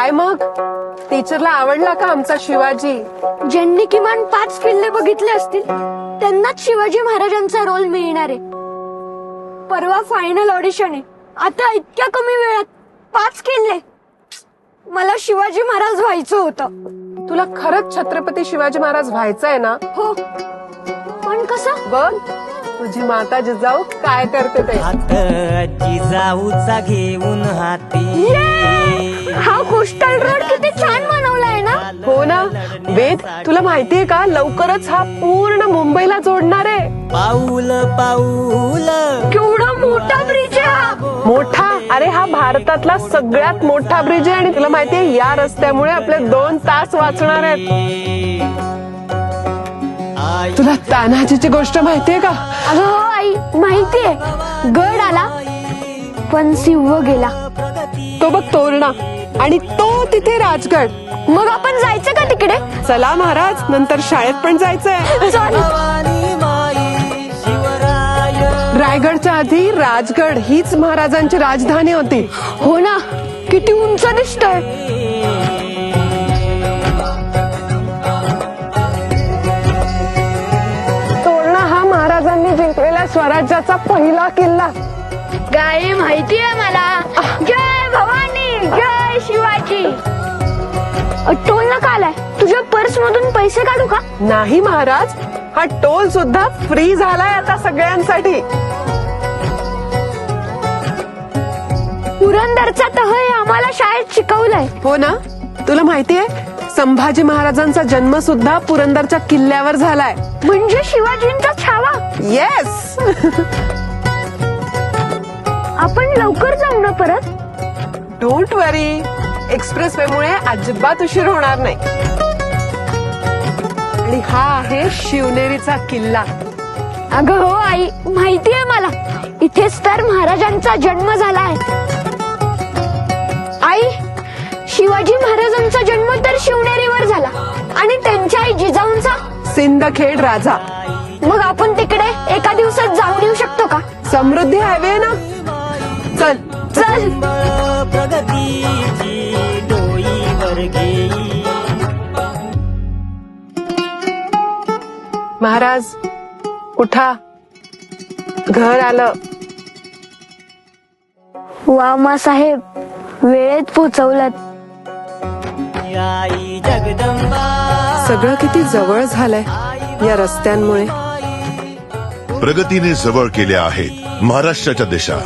काय मग टीचरला आवडला का आमचा शिवाजी? ज्यांनी किमान 5 किल्ले बघितले असतील त्यांनाच शिवाजी महाराजांचा रोल मिळणार आहे. परवा फायनल ऑडिशन आहे. आता इतक्या कमी वेळात 5 किल्ले. मला शिवाजी महाराज व्हायचं होतं. तुला खरंच छत्रपती शिवाजी महाराज व्हायचंय ना? हो, पण कसं? बघ तुझी माता जिजाऊ काय करते ते. जिजाऊचा घेऊन हाती. हा कोस्टल रोड किती छान बनवलाय ना. हो ना वेद, तुला माहितीये का लवकरच हा पूर्ण मुंबईला जोडणार आहे. पाऊल पाऊल केवढा मोठा ब्रिज आहे हा. मोठा? अरे हा भारतातला सगळ्यात मोठा ब्रिज आहे. आणि तुला माहितीये या रस्त्यामुळे आपले 2 तास वाचणार आहेत. तुला तान्हाजीची गोष्ट माहितीये का? अगं हो आई, माहितीये. गड आला पण सिंह गेला. तो बघ तोरणा, आणि तो तिथे राजगड. मग आपण जायचं का तिकडे? चला महाराज, नंतर शाळेत पण जायचंय. चल. रायगडच्या आधी राजगड हीच महाराजांची राजधानी होती. हो ना, किती उंच दिसतंय. तोरणा हा महाराजांनी जिंकलेल्या स्वराज्याचा पहिला किल्ला. काय माहितीये मला. जय भवानी, जय शिवाजी. टोल नका आलाय. तुझ्या पर्स मधून पैसे काढू का? नाही महाराज, हा टोल सुद्धा फ्री झालाय आता सगळ्यांसाठी. पुरंदरचा तह हे आम्हाला शाळेत शिकवलंय. हो ना, तुला माहितीये संभाजी महाराजांचा जन्म सुद्धा पुरंदरच्या किल्ल्यावर झालाय. म्हणजे शिवाजींचा छावा. येस. आपण लवकर जाऊ ना परत. डोंट वरी, एक्सप्रेस वे मुळे अजिबात उशीर होणार नाही. आणि हा आहे शिवनेरीचा किल्ला. अगं हो आई, माहितीये मला. इथेच तर महाराजांचा जन्म झालाय. आई, शिवाजी महाराजांचा जन्म तर शिवनेरीवर झाला आणि त्यांच्या आई जिजाऊंचा सिंदखेड राजा. मग आपण तिकडे एका दिवसात जाऊन येऊ शकतो का? समृद्धी हायवे ना. चल चल. प्रगतीची डोईवर घेई. महाराज उठा, घर आलं. वा साहेब, वेळेत पोचवलात. आई जगदंबा. सगळं किती जवळ झालंय या रस्त्यांमुळे. प्रगतीने जवळ केल्या आहेत महाराष्ट्राच्या दिशा.